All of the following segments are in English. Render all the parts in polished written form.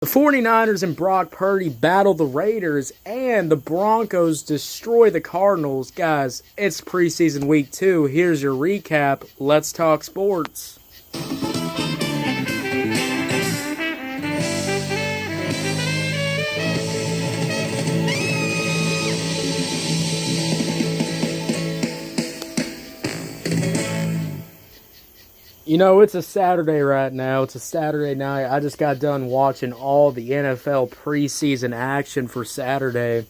The 49ers and Brock Purdy battle the Raiders, and the Broncos destroy the Cardinals. Guys, it's preseason week 2. Here's your recap. Let's talk sports. You know, it's a Saturday right now. It's a Saturday night. I just got done watching all the NFL preseason action for Saturday.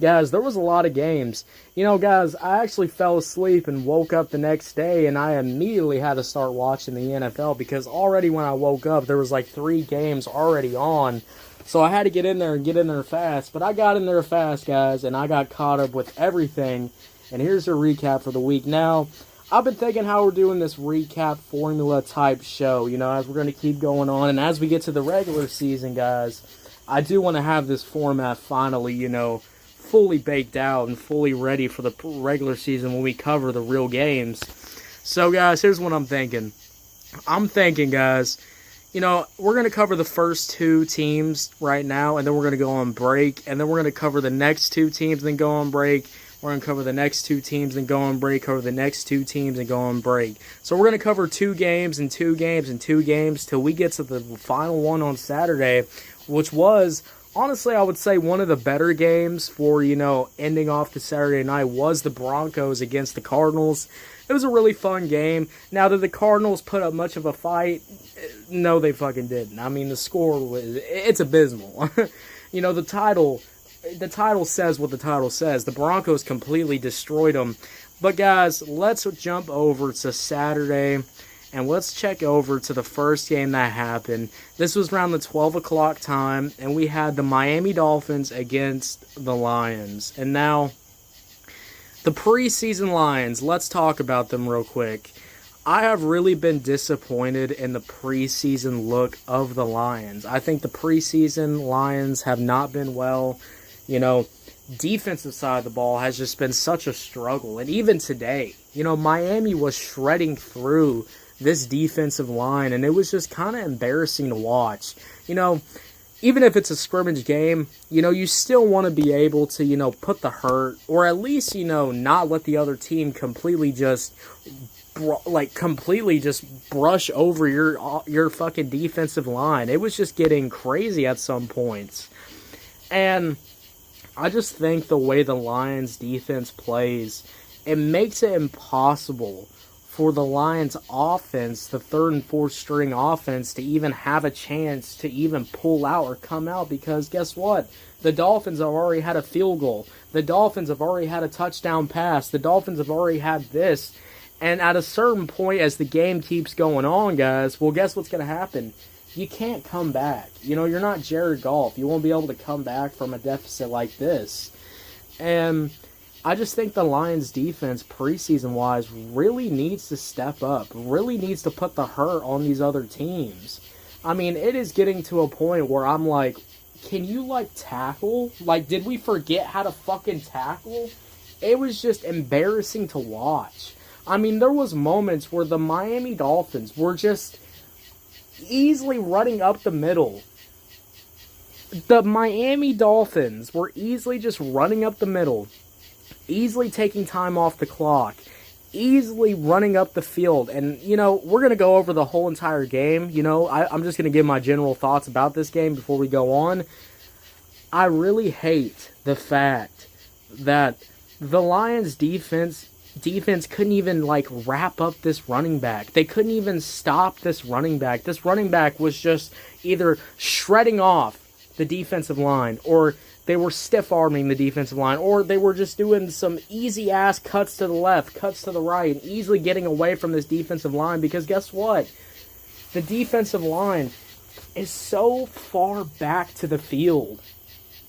Guys, there was a lot of games. You know, guys, I actually fell asleep and woke up the next day, and I immediately had to start watching the NFL because already when I woke up, there was like 3 games already on. So I had to get in there and get in there fast. But I got in there fast, guys, and I got caught up with everything. And here's a recap for the week. Now, I've been thinking how we're doing this recap formula type show, you know, as we're going to keep going on. And as we get to the regular season, guys, I do want to have this format finally, you know, fully baked out and fully ready for the regular season when we cover the real games. So, guys, here's what I'm thinking. I'm thinking, guys, you know, we're going to cover the first 2 teams right now, and then we're going to go on break. And then we're going to cover the next 2 teams and then go on break. We're going to cover the next 2 teams and go on break, cover the next 2 teams and go on break. So we're going to cover 2 games and 2 games and 2 games till we get to the final one on Saturday, which was, honestly, I would say one of the better games for, you know, ending off the Saturday night was the Broncos against the Cardinals. It was a really fun game. Now, did the Cardinals put up much of a fight? No, they fucking didn't. I mean, the score it's abysmal. You know, the title says what the title says. The Broncos completely destroyed them. But guys, let's jump over to Saturday and let's check over to the first game that happened. This was around the 12 o'clock time, and we had the Miami Dolphins against the Lions. And now, the preseason Lions, let's talk about them real quick. I have really been disappointed in the preseason look of the Lions. I think the preseason Lions have not been well. You know, defensive side of the ball has just been such a struggle. And even today, you know, Miami was shredding through this defensive line, and it was just kind of embarrassing to watch. You know, even if it's a scrimmage game, you know, you still want to be able to, you know, put the hurt, or at least, you know, not let the other team completely just brush over your fucking defensive line. It was just getting crazy at some points. And I just think the way the Lions defense plays, it makes it impossible for the Lions offense, the 3rd and 4th string offense, to even have a chance to even pull out or come out, because guess what? The Dolphins have already had a field goal. The Dolphins have already had a touchdown pass. The Dolphins have already had this. And at a certain point, as the game keeps going on, guys, well, guess what's going to happen? You can't come back. You know, you're not Jared Goff. You won't be able to come back from a deficit like this. And I just think the Lions defense, preseason-wise, really needs to step up. Really needs to put the hurt on these other teams. I mean, it is getting to a point where I'm like, can you, like, tackle? Like, did we forget how to fucking tackle? It was just embarrassing to watch. I mean, there was moments where the Miami Dolphins were just easily running up the middle. The Miami Dolphins were easily just running up the middle, easily taking time off the clock, easily running up the field. And, you know, we're going to go over the whole entire game. You know, I'm just going to give my general thoughts about this game before we go on. I really hate the fact that the Lions defense couldn't even, like, wrap up this running back. They couldn't even stop this running back. This running back was just either shredding off the defensive line, or they were stiff-arming the defensive line, or they were just doing some easy-ass cuts to the left, cuts to the right, and easily getting away from this defensive line, because guess what? The defensive line is so far back to the field.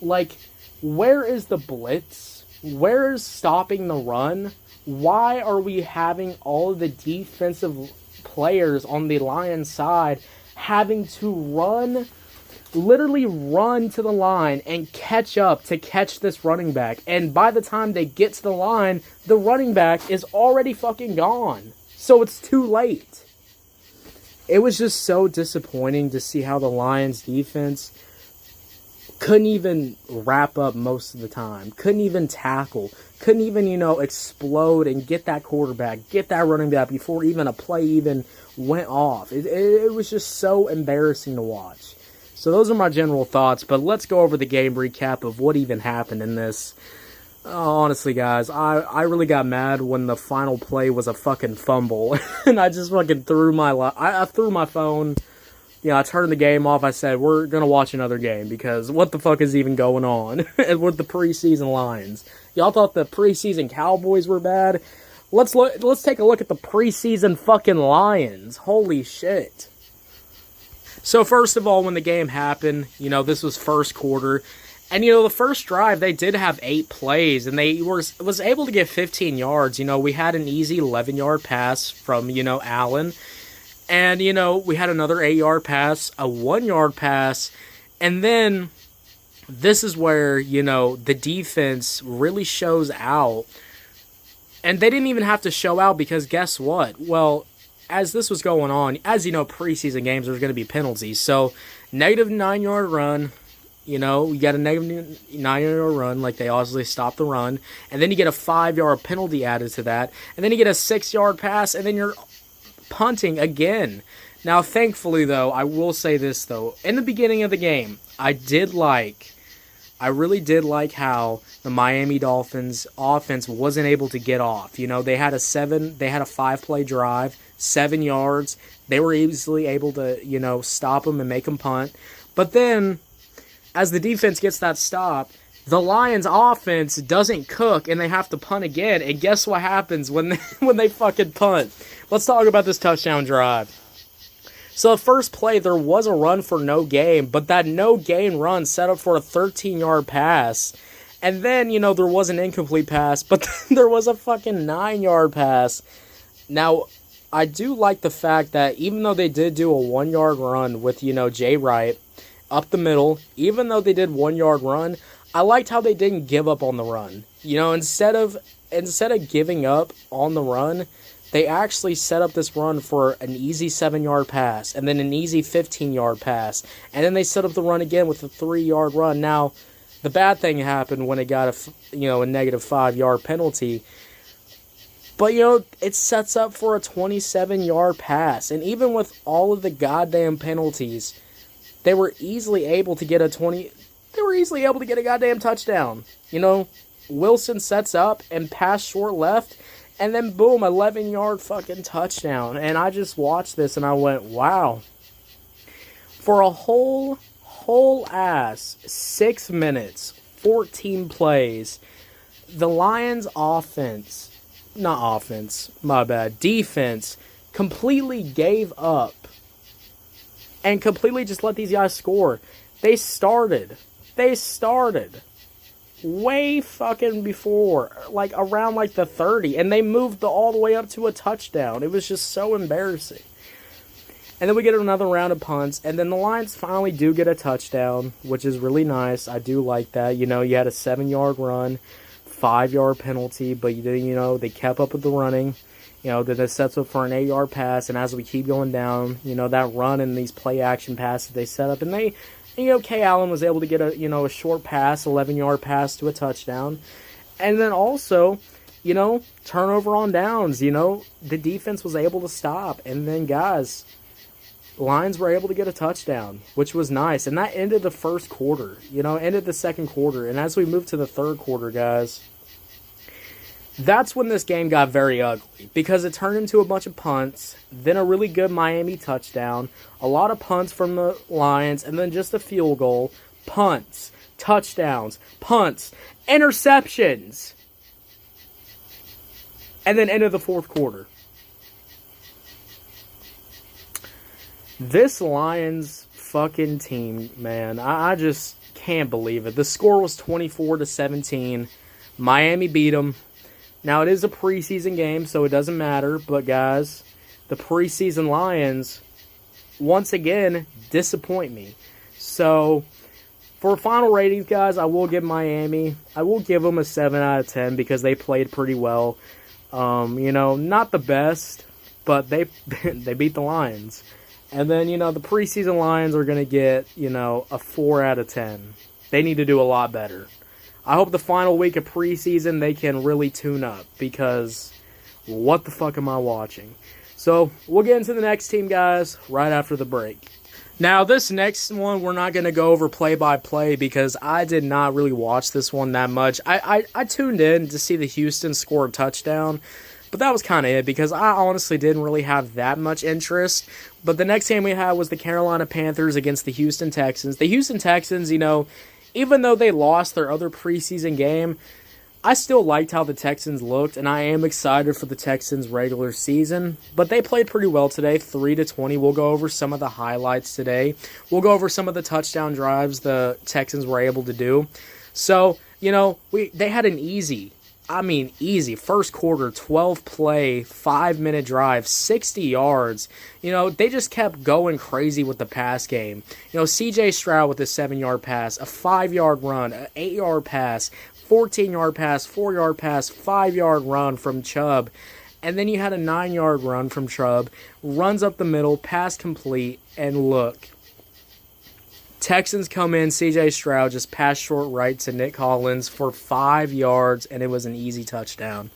Like, where is the blitz? Where is stopping the run? Why are we having all of the defensive players on the Lions side having to literally run to the line and catch up to catch this running back? And by the time they get to the line, the running back is already fucking gone. So it's too late. It was just so disappointing to see how the Lions defense couldn't even wrap up most of the time, couldn't even tackle, couldn't even, explode and get that quarterback, get that running back before even a play even went off. It was just so embarrassing to watch. So those are my general thoughts, but let's go over the game recap of what even happened in this. Honestly, guys, I really got mad when the final play was a fucking fumble, and I just fucking I threw my phone. I turned the game off. I said, we're going to watch another game because what the fuck is even going on with the preseason Lions? Y'all thought the preseason Cowboys were bad? Let's take a look at the preseason fucking Lions. Holy shit. So first of all, when the game happened, this was first quarter. And, the first drive, they did have 8 plays, and they was able to get 15 yards. We had an easy 11-yard pass from, Allen. And, we had another 8-yard pass, a 1-yard pass, and then this is where, the defense really shows out. And they didn't even have to show out because guess what? Well, as this was going on, as you know, preseason games, there's going to be penalties. So, negative 9-yard run, you got a negative 9-yard run, like they obviously stopped the run, and then you get a 5-yard penalty added to that, and then you get a 6-yard pass, and then you're punting again. Now, thankfully, though, I will say this, though. In the beginning of the game, I really did like how the Miami Dolphins offense wasn't able to get off. They had a 5-play drive, 7 yards. They were easily able to, stop them and make them punt. But then, as the defense gets that stop, the Lions offense doesn't cook and they have to punt again. And guess what happens when they fucking punt? Let's talk about this touchdown drive. So the first play, there was a run for no gain, but that no gain run set up for a 13-yard pass. And then, there was an incomplete pass, but there was a fucking 9-yard pass. Now, I do like the fact that even though they did do a 1-yard run with, Jay Wright up the middle, even though they did 1-yard run, I liked how they didn't give up on the run. Instead of giving up on the run, they actually set up this run for an easy 7-yard pass, and then an easy 15-yard pass, and then they set up the run again with a 3-yard run. Now, the bad thing happened when it got a negative 5-yard penalty, but it sets up for a 27-yard pass, and even with all of the goddamn penalties, they were easily able to get a goddamn touchdown. Wilson sets up and pass short left, and then boom, 11-yard fucking touchdown. And I just watched this and I went, wow. For a whole ass 6 minutes, 14 plays, the Lions defense completely gave up and completely just let these guys score. They started way fucking before, around the 30, and they moved all the way up to a touchdown. It was just so embarrassing. And then we get another round of punts, and then the Lions finally do get a touchdown, which is really nice. I do like that. You had a 7-yard run, 5-yard penalty, but they kept up with the running. Then it sets up for an 8-yard pass, and as we keep going down, that run and these play action passes they set up, and they, Kay Allen was able to get a short pass, 11-yard pass to a touchdown, and then also, turnover on downs, the defense was able to stop, and then guys, Lions were able to get a touchdown, which was nice, and that ended the first quarter, ended the second quarter, and as we move to the third quarter, guys, that's when this game got very ugly, because it turned into a bunch of punts, then a really good Miami touchdown, a lot of punts from the Lions, and then just a field goal, punts, touchdowns, punts, interceptions, and then ended the fourth quarter. This Lions fucking team, man, I just can't believe it. The score was 24-17. Miami beat them. Now, it is a preseason game, so it doesn't matter. But, guys, the preseason Lions, once again, disappoint me. So, for final ratings, guys, I will give Miami, I will give them a 7 out of 10 because they played pretty well. Not the best, but they beat the Lions. And then, the preseason Lions are going to get, a 4 out of 10. They need to do a lot better. I hope the final week of preseason they can really tune up, because what the fuck am I watching? So, we'll get into the next team, guys, right after the break. Now, this next one, we're not going to go over play-by-play because I did not really watch this one that much. I tuned in to see the Houston score a touchdown, but that was kind of it because I honestly didn't really have that much interest. But the next game we had was the Carolina Panthers against the Houston Texans. The Houston Texans, even though they lost their other preseason game, I still liked how the Texans looked, and I am excited for the Texans' regular season. But they played pretty well today, 3-20. We'll go over some of the highlights today. We'll go over some of the touchdown drives the Texans were able to do. So, they had an easy first quarter, 12-play, 5-minute drive, 60 yards. They just kept going crazy with the pass game. C.J. Stroud with a 7-yard pass, a 5-yard run, an 8-yard pass, 14-yard pass, 4-yard pass, 5-yard run from Chubb. And then you had a 9-yard run from Chubb. Runs up the middle, pass complete, and look. Texans come in, C.J. Stroud just passed short right to Nick Collins for 5 yards, and it was an easy touchdown.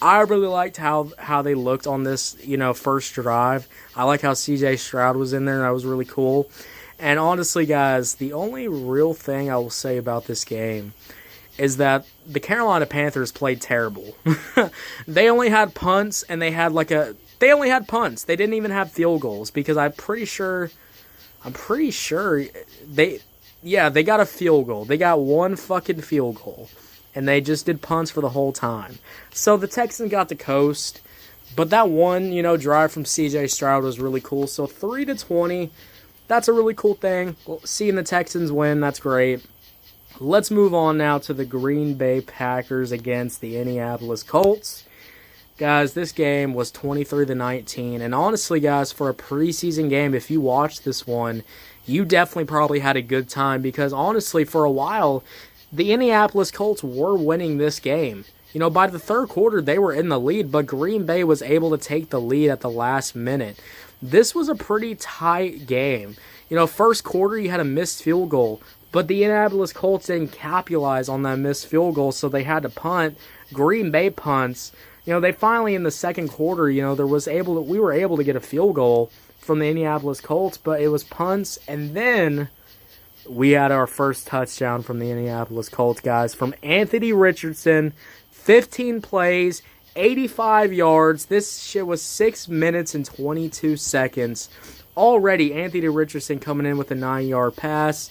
I really liked how they looked on this, first drive. I like how C.J. Stroud was in there. That was really cool. And honestly, guys, the only real thing I will say about this game is that the Carolina Panthers played terrible. They only had punts, and they only had punts. They didn't even have field goals because I'm pretty sure they got a field goal. They got one fucking field goal, and they just did punts for the whole time. So the Texans got the coast, but that one, drive from C.J. Stroud was really cool. So 3-20, that's a really cool thing. Seeing the Texans win, that's great. Let's move on now to the Green Bay Packers against the Indianapolis Colts. Guys, this game was 23-19, and honestly, guys, for a preseason game, if you watched this one, you definitely probably had a good time because, honestly, for a while, the Indianapolis Colts were winning this game. By the third quarter, they were in the lead, but Green Bay was able to take the lead at the last minute. This was a pretty tight game. First quarter, you had a missed field goal, but the Indianapolis Colts didn't capitalize on that missed field goal, so they had to punt. Green Bay punts. They finally, in the second quarter, we were able to get a field goal from the Indianapolis Colts, but it was punts, and then we had our first touchdown from the Indianapolis Colts, guys, from Anthony Richardson, 15 plays, 85 yards. This shit was 6 minutes and 22 seconds. Already, Anthony Richardson coming in with a 9-yard pass.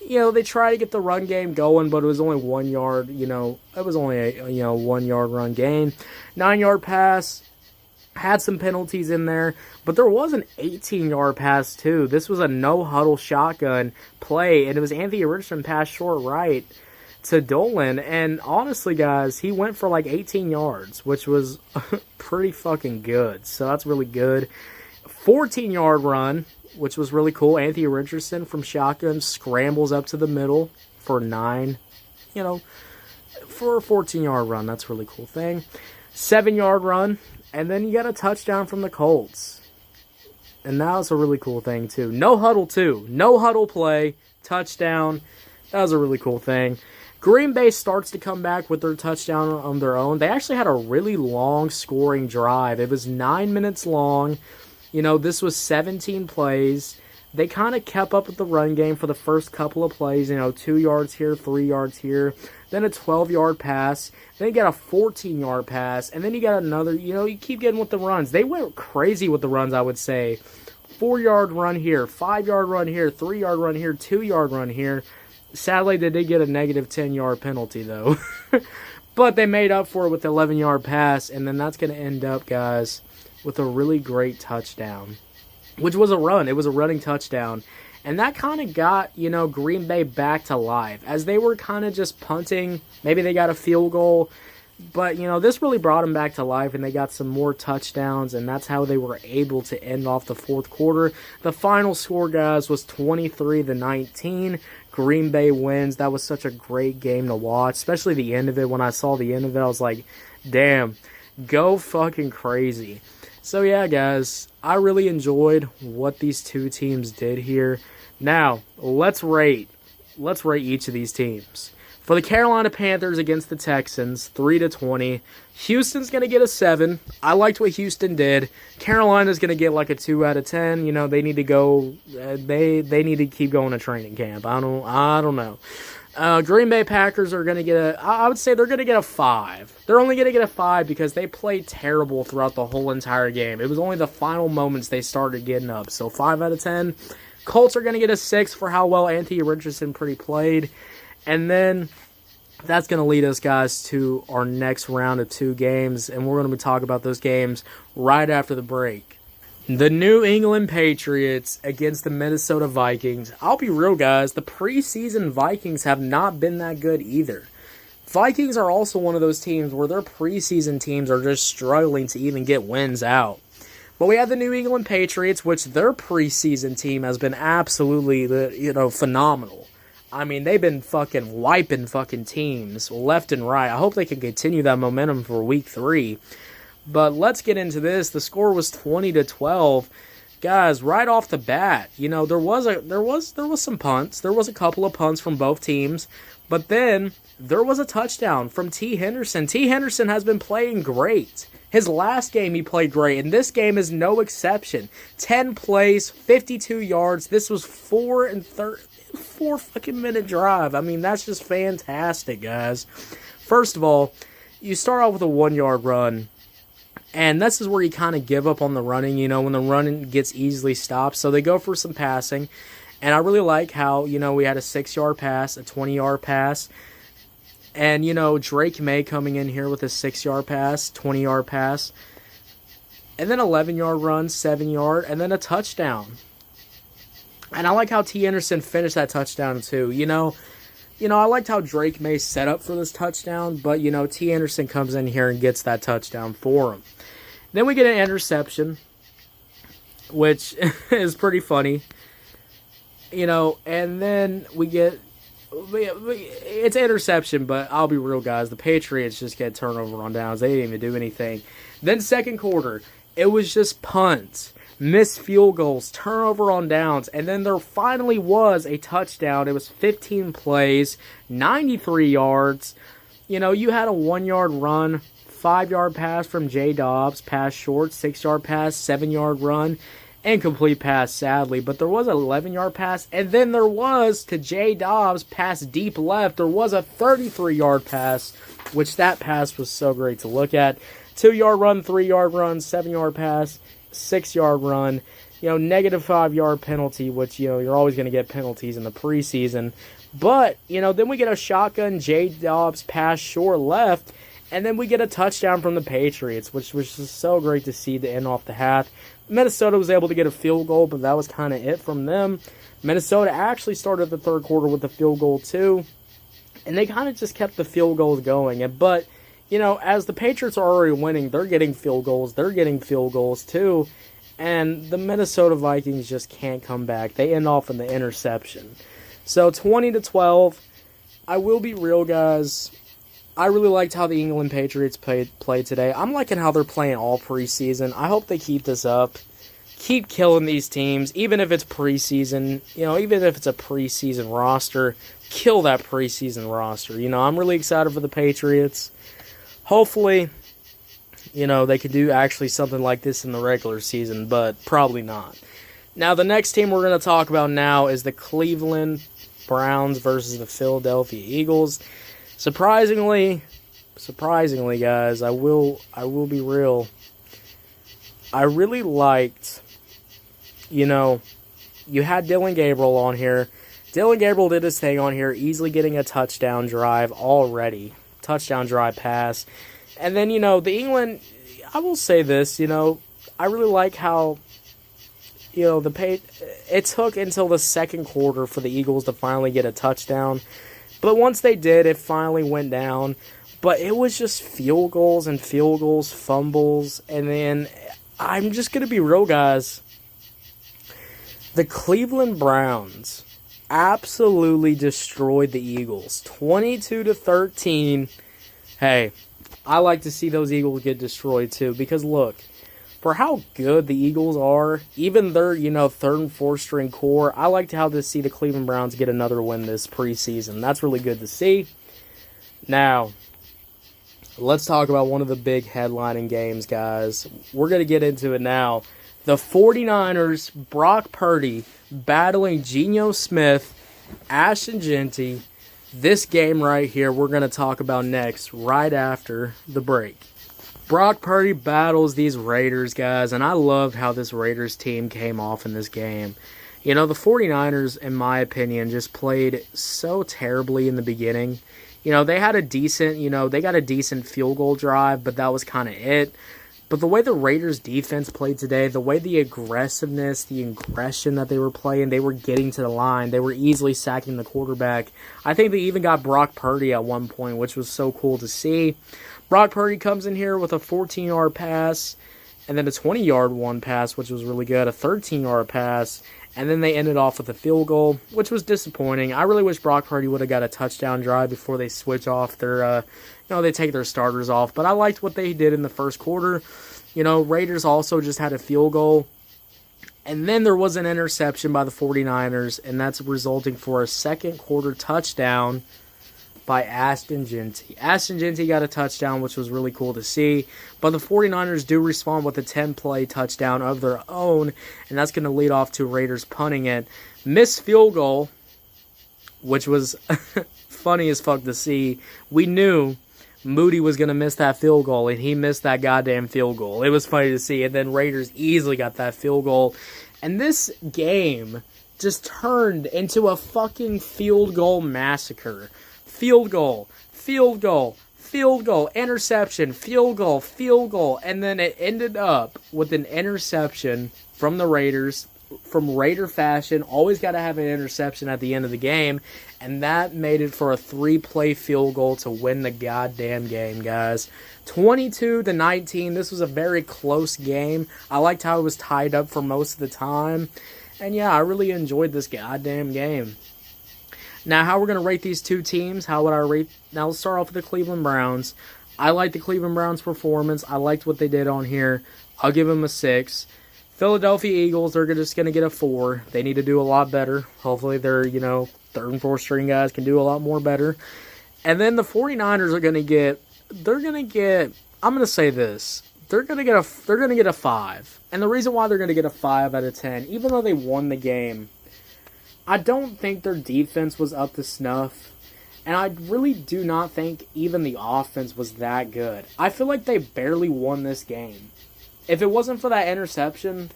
They tried to get the run game going, but it was only 1 yard, it was only a 1 yard run gain. 9-yard pass, had some penalties in there, but there was an 18-yard pass too. This was a no-huddle shotgun play, and it was Anthony Richardson pass short right to Dolan, and honestly, guys, he went for like 18 yards, which was pretty fucking good, so that's really good. 14-yard run, which was really cool. Anthony Richardson from shotgun scrambles up to the middle for 9. For a 14-yard run, that's a really cool thing. 7-yard run, and then you got a touchdown from the Colts. And that was a really cool thing, too. No huddle, too. No huddle play, touchdown. That was a really cool thing. Green Bay starts to come back with their touchdown on their own. They actually had a really long scoring drive. It was 9 minutes long. This was 17 plays. They kind of kept up with the run game for the first couple of plays. 2 yards here, 3 yards here. Then a 12-yard pass. Then you got a 14-yard pass. And then you got another, you keep getting with the runs. They went crazy with the runs, I would say. 4-yard run here, 5-yard run here, 3-yard run here, 2-yard run here. Sadly, they did get a negative 10-yard penalty, though. But they made up for it with the 11-yard pass. And then that's going to end up, guys, with a really great touchdown, which was a run. It was a running touchdown. And that kind of got, Green Bay back to life. As they were kind of just punting, maybe they got a field goal. But, this really brought them back to life, and they got some more touchdowns, and that's how they were able to end off the fourth quarter. The final score, guys, was 23-19. Green Bay wins. That was such a great game to watch, especially the end of it. When I saw the end of it, I was like, damn, go fucking crazy. So yeah, guys, I really enjoyed what these two teams did here. Now, let's rate let's rate each of these teams. For the Carolina Panthers against the Texans, 3-20. Houston's going to get a 7. I liked what Houston did. Carolina's going to get like a 2 out of 10. You know, they need to go. They need to keep going to training camp. I don't know. Green Bay Packers are going to get I would say they're going to get a 5. They're only going to get a 5 because they played terrible throughout the whole entire game. It was only the final moments they started getting up. So 5 out of 10. Colts are going to get a 6 for how well Anthony Richardson pretty played. And then that's going to lead us, guys, to our next round of 2 games. And we're going to be talking about those games right after the break. The New England Patriots against the Minnesota Vikings. I'll be real, guys. The preseason Vikings have not been that good either. Vikings are also one of those teams where their preseason teams are just struggling to even get wins out. But we have the New England Patriots, which their preseason team has been absolutely, phenomenal. I mean, they've been fucking wiping fucking teams left and right. I hope they can continue that momentum for week 3. But let's get into this. The score was 20-12. Guys, right off the bat, there was some punts. There was a couple of punts from both teams. But then there was a touchdown from T. Henderson. T. Henderson has been playing great. His last game he played great, and this game is no exception. 10 plays, 52 yards. This was 4 fucking minute drive. I mean, that's just fantastic, guys. First of all, you start off with a 1-yard run, and this is where you kind of give up on the running, when the running gets easily stopped. So they go for some passing, and I really like how, we had a 6-yard pass, a 20-yard pass, and, Drake May coming in here with a 6-yard pass, 20-yard pass, and then 11-yard run, 7-yard, and then a touchdown. And I like how T. Anderson finished that touchdown too. I liked how Drake May set up for this touchdown, but T. Anderson comes in here and gets that touchdown for him. Then we get an interception, which is pretty funny. And then we get it's an interception, but I'll be real, guys. The Patriots just get turnover on downs. They didn't even do anything. Then second quarter, it was just punts, missed field goals, turnover on downs, and then there finally was a touchdown. It was 15 plays, 93 yards. You had a 1-yard run, 5-yard pass from J. Dobbs, pass short, 6-yard pass, 7-yard run, incomplete pass, sadly. But there was an 11-yard pass, and then there was, to J. Dobbs, pass deep left. There was a 33-yard pass, which that pass was so great to look at. 2-yard run, 3-yard run, 7-yard pass, 6-yard run, negative 5-yard penalty, which, you're always going to get penalties in the preseason. But, then we get a shotgun J. Dobbs pass short left, and then we get a touchdown from the Patriots, which was just so great to see to end off the half. Minnesota was able to get a field goal, but that was kind of it from them. Minnesota actually started the third quarter with a field goal too, and they kind of just kept the field goals going. But, as the Patriots are already winning, they're getting field goals. They're getting field goals too, and the Minnesota Vikings just can't come back. They end off in the interception. So 20-12. I will be real, guys. I really liked how the England Patriots played today. I'm liking how they're playing all preseason. I hope they keep this up. Keep killing these teams, even if it's preseason. Even if it's a preseason roster, kill that preseason roster. I'm really excited for the Patriots. Hopefully, they could do actually something like this in the regular season, but probably not. Now, the next team we're going to talk about now is the Cleveland Browns versus the Philadelphia Eagles. Surprisingly, guys, I will be real. I really liked, you had Dylan Gabriel on here. Dylan Gabriel did his thing on here, easily getting a touchdown drive already. Touchdown drive pass. And then, the England, I will say this, I really like how, it took until the second quarter for the Eagles to finally get a touchdown. But once they did, it finally went down. But it was just field goals and field goals, fumbles. And then, I'm just going to be real, guys. The Cleveland Browns absolutely destroyed the Eagles. 22-13. Hey, I like to see those Eagles get destroyed too. Because look, for how good the Eagles are, even their, third and fourth string core, I like how to see the Cleveland Browns get another win this preseason. That's really good to see. Now, let's talk about one of the big headlining games, guys. We're going to get into it now. The 49ers, Brock Purdy, battling Geno Smith, Ashton Jeanty. This game right here we're going to talk about next, right after the break. Brock Purdy battles these Raiders, guys, and I loved how this Raiders team came off in this game. The 49ers, in my opinion, just played so terribly in the beginning. They had a decent, they got a decent field goal drive, but that was kind of it. But the way the Raiders defense played today, the way the aggressiveness, the aggression that they were playing, they were getting to the line. They were easily sacking the quarterback. I think they even got Brock Purdy at one point, which was so cool to see. Brock Purdy comes in here with a 14-yard pass, and then a 20-yard one pass, which was really good, a 13-yard pass, and then they ended off with a field goal, which was disappointing. I really wish Brock Purdy would have got a touchdown drive before they switch off their, they take their starters off. But I liked what they did in the first quarter. Raiders also just had a field goal. And then there was an interception by the 49ers, and that's resulting for a second quarter touchdown by Ashton Jeanty. Ashton Jeanty got a touchdown, which was really cool to see. But the 49ers do respond with a 10-play touchdown of their own, and that's going to lead off to Raiders punting it. Missed field goal, which was funny as fuck to see. We knew Moody was going to miss that field goal, and he missed that goddamn field goal. It was funny to see. And then Raiders easily got that field goal. And this game just turned into a fucking field goal massacre. Field goal, field goal, field goal, interception, field goal, and then it ended up with an interception from the Raiders, from Raider fashion. Always got to have an interception at the end of the game, and that made it for a 3-play field goal to win the goddamn game, guys. 22-19, this was a very close game. I liked how it was tied up for most of the time, and yeah, I really enjoyed this goddamn game. Now, how we're going to rate these two teams, how would I rate? Now, let's start off with the Cleveland Browns. I like the Cleveland Browns' performance. I liked what they did on here. I'll give them a 6. Philadelphia Eagles, they're just going to get a 4. They need to do a lot better. Hopefully, their, third and fourth string guys can do a lot more better. And then the 49ers are going to get, I'm going to say this. They're going to get a 5. And the reason why they're going to get a 5 out of 10, even though they won the game, I don't think their defense was up to snuff, and I really do not think even the offense was that good. I feel like they barely won this game. If it wasn't for that interception,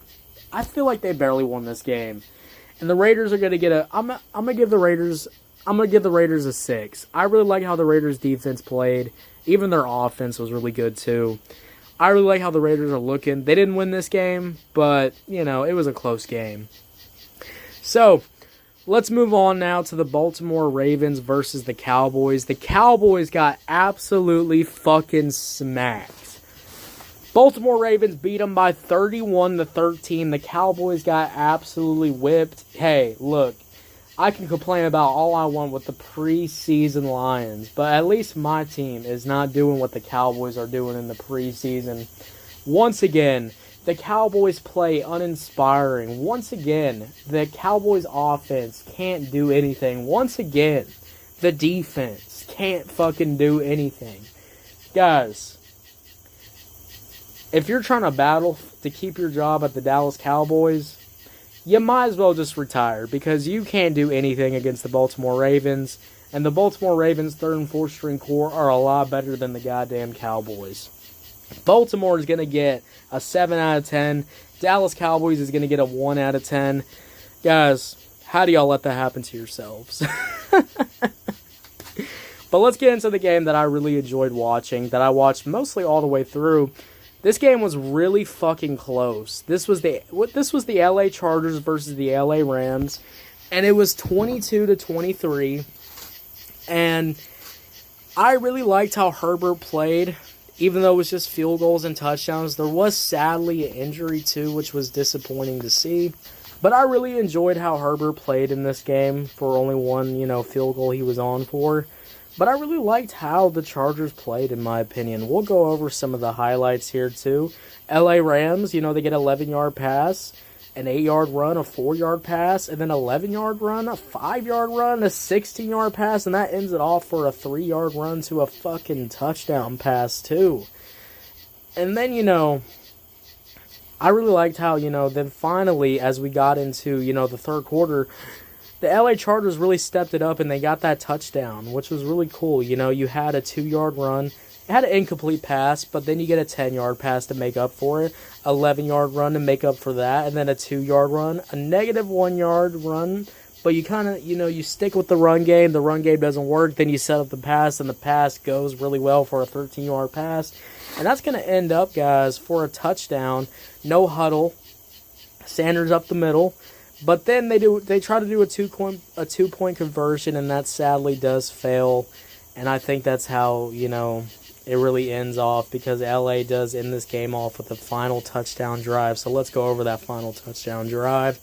I feel like they barely won this game. And the Raiders are going to get I'm going to give the Raiders a 6. I really like how the Raiders defense played. Even their offense was really good too. I really like how the Raiders are looking. They didn't win this game, but it was a close game. So, let's move on now to the Baltimore Ravens versus the Cowboys. The Cowboys got absolutely fucking smacked. Baltimore Ravens beat them by 31-13. The Cowboys got absolutely whipped. Hey, look, I can complain about all I want with the preseason Lions, but at least my team is not doing what the Cowboys are doing in the preseason. Once again, the Cowboys play uninspiring. Once again, the Cowboys offense can't do anything. Once again, the defense can't fucking do anything. Guys, if you're trying to battle to keep your job at the Dallas Cowboys, you might as well just retire, because you can't do anything against the Baltimore Ravens, and the Baltimore Ravens' third and fourth string core are a lot better than the goddamn Cowboys. Baltimore is going to get a 7 out of 10. Dallas Cowboys is going to get a 1 out of 10. Guys, how do y'all let that happen to yourselves? But let's get into the game that I really enjoyed watching, that I watched mostly all the way through. This game was really fucking close. This was the LA Chargers versus the LA Rams, and it was 22-23. And I really liked how Herbert played. Even though it was just field goals and touchdowns, there was sadly an injury too, which was disappointing to see. But I really enjoyed how Herbert played in this game for only one, field goal he was on for. But I really liked how the Chargers played, in my opinion. We'll go over some of the highlights here, too. LA Rams, they get an 11-yard pass, an 8-yard run, a 4-yard pass, and then an 11-yard run, a 5-yard run, a 16-yard pass, and that ends it off for a 3-yard run to a fucking touchdown pass, too. And then, I really liked how, then finally, as we got into, the third quarter, the LA Chargers really stepped it up and they got that touchdown, which was really cool. You had a 2-yard run. It had an incomplete pass, but then you get a 10-yard pass to make up for it, 11-yard run to make up for that, and then a 2-yard run, a negative 1-yard run. But you kind of, you stick with the run game. The run game doesn't work. Then you set up the pass, and the pass goes really well for a 13-yard pass. And that's going to end up, guys, for a touchdown. No huddle. Sanders up the middle. But then they try to do a two-point conversion, and that sadly does fail. And I think that's how, it really ends off, because LA does end this game off with the final touchdown drive. So let's go over that final touchdown drive.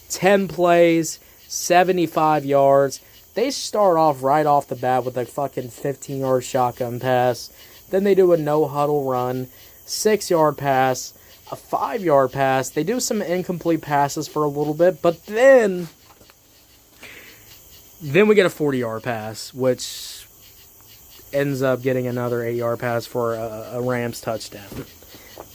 10 plays, 75 yards. They start off right off the bat with a fucking 15-yard shotgun pass. Then they do a no-huddle run, 6-yard pass, a 5-yard pass. They do some incomplete passes for a little bit, but then we get a 40-yard pass, which ends up getting another 8-yard pass for a Rams touchdown.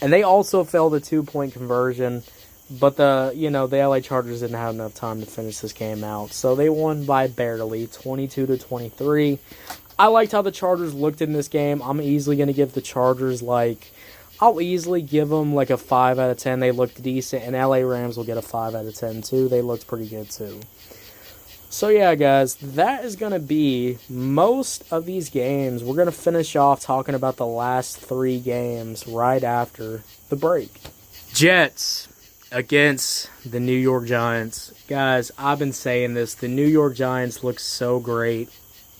And they also failed a 2-point conversion, but the LA Chargers didn't have enough time to finish this game out. So they won by barely, 22-23. I liked how the Chargers looked in this game. I'm easily going to give the Chargers, I'll easily give them a 5 out of 10. They looked decent, and LA Rams will get a 5 out of 10 too. They looked pretty good too. So yeah, guys, that is going to be most of these games. We're going to finish off talking about the last 3 games right after the break. Jets against the New York Giants. Guys, I've been saying this. The New York Giants look so great.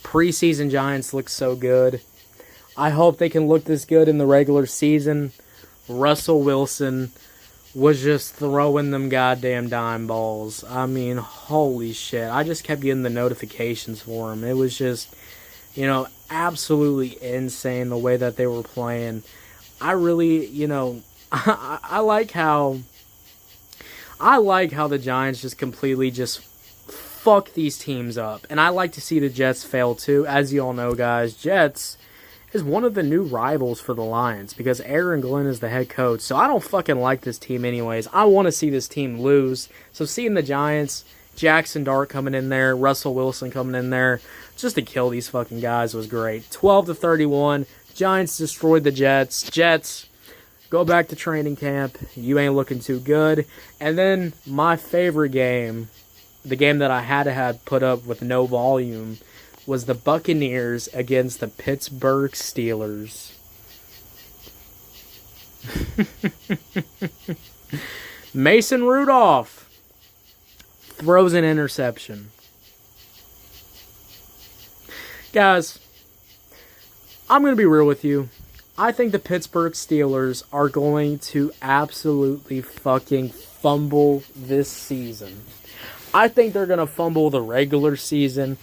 Preseason Giants look so good. I hope they can look this good in the regular season. Russell Wilson was just throwing them goddamn dime balls. I mean, holy shit. I just kept getting the notifications for him. It was just, absolutely insane the way that they were playing. I really, I like how the Giants just completely just fuck these teams up. And I like to see the Jets fail too. As you all know, guys, Jets is one of the new rivals for the Lions because Aaron Glenn is the head coach. So I don't fucking like this team anyways. I want to see this team lose. So seeing the Giants, Jackson Dart coming in there, Russell Wilson coming in there, just to kill these fucking guys was great. 12-31. Giants destroyed the Jets. Jets, go back to training camp. You ain't looking too good. And then my favorite game, the game that I had to have put up with no volume, was the Buccaneers against the Pittsburgh Steelers. Mason Rudolph throws an interception. Guys, I'm going to be real with you. I think the Pittsburgh Steelers are going to absolutely fucking fumble this season. I think they're going to fumble the regular season.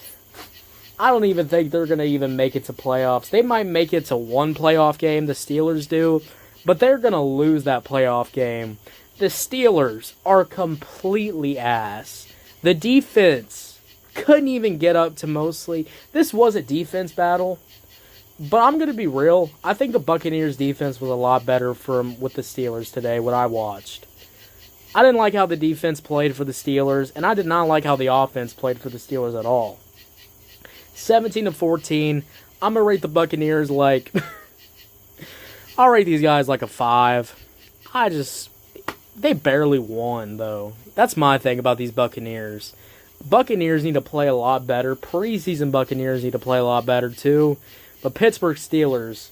I don't even think they're going to even make it to playoffs. They might make it to one playoff game, the Steelers do, but they're going to lose that playoff game. The Steelers are completely ass. The defense couldn't even get up to mostly. This was a defense battle, but I'm going to be real. I think the Buccaneers defense was a lot better with the Steelers today, what I watched. I didn't like how the defense played for the Steelers, and I did not like how the offense played for the Steelers at all. 17-14. I'm going to rate the Buccaneers I'll rate these guys a 5. They barely won, though. That's my thing about these Buccaneers. Buccaneers need to play a lot better. Preseason Buccaneers need to play a lot better, too. But Pittsburgh Steelers,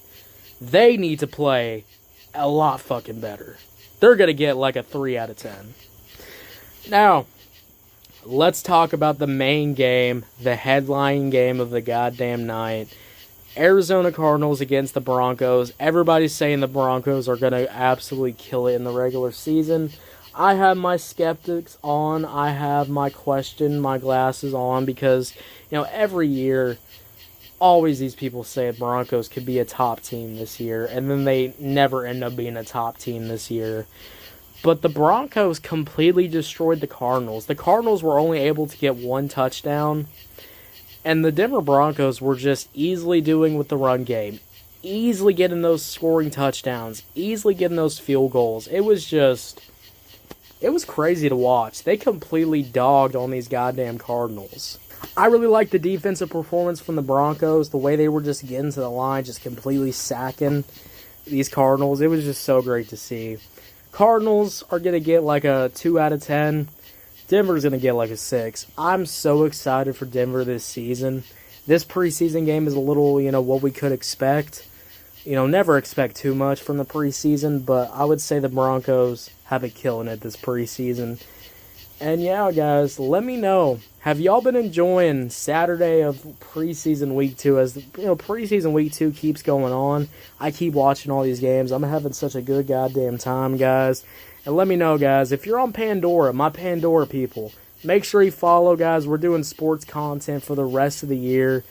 they need to play a lot fucking better. They're going to get a 3 out of 10. Now, let's talk about the main game, the headline game of the goddamn night. Arizona Cardinals against the Broncos. Everybody's saying the Broncos are going to absolutely kill it in the regular season. I have my skeptics on. I have my glasses on because, every year always these people say the Broncos could be a top team this year, and then they never end up being a top team this year. But the Broncos completely destroyed the Cardinals. The Cardinals were only able to get one touchdown, and the Denver Broncos were just easily doing with the run game, easily getting those scoring touchdowns, easily getting those field goals. It was crazy to watch. They completely dogged on these goddamn Cardinals. I really liked the defensive performance from the Broncos, the way they were just getting to the line, just completely sacking these Cardinals. It was just so great to see. Cardinals are going to get like a 2 out of 10. Denver's going to get like a 6. I'm so excited for Denver this season. This preseason game is a little, what we could expect. Never expect too much from the preseason, but I would say the Broncos have it killing it this preseason. And yeah, guys, let me know. Have y'all been enjoying Saturday of preseason week 2? As preseason week 2 keeps going on, I keep watching all these games. I'm having such a good goddamn time, guys. And let me know, guys, if you're on Pandora, my Pandora people, make sure you follow, guys. We're doing sports content for the rest of the year,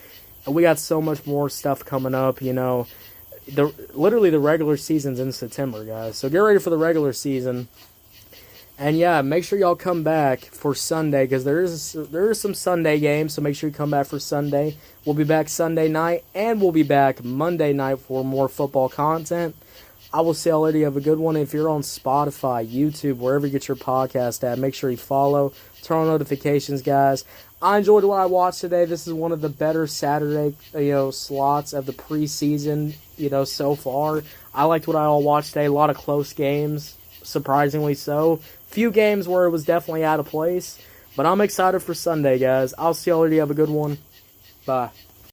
and we got so much more stuff coming up. Literally the regular season's in September, guys. So get ready for the regular season. And yeah, make sure y'all come back for Sunday, because there is some Sunday games, so make sure you come back for Sunday. We'll be back Sunday night, and we'll be back Monday night for more football content. I will say already, have a good one. If you're on Spotify, YouTube, wherever you get your podcast at, make sure you follow, turn on notifications, guys. I enjoyed what I watched today. This is one of the better Saturday, slots of the preseason, so far. I liked what I all watched today. A lot of close games, surprisingly so. Few games where it was definitely out of place. But I'm excited for Sunday, guys. I'll see y'all later. Have a good one. Bye.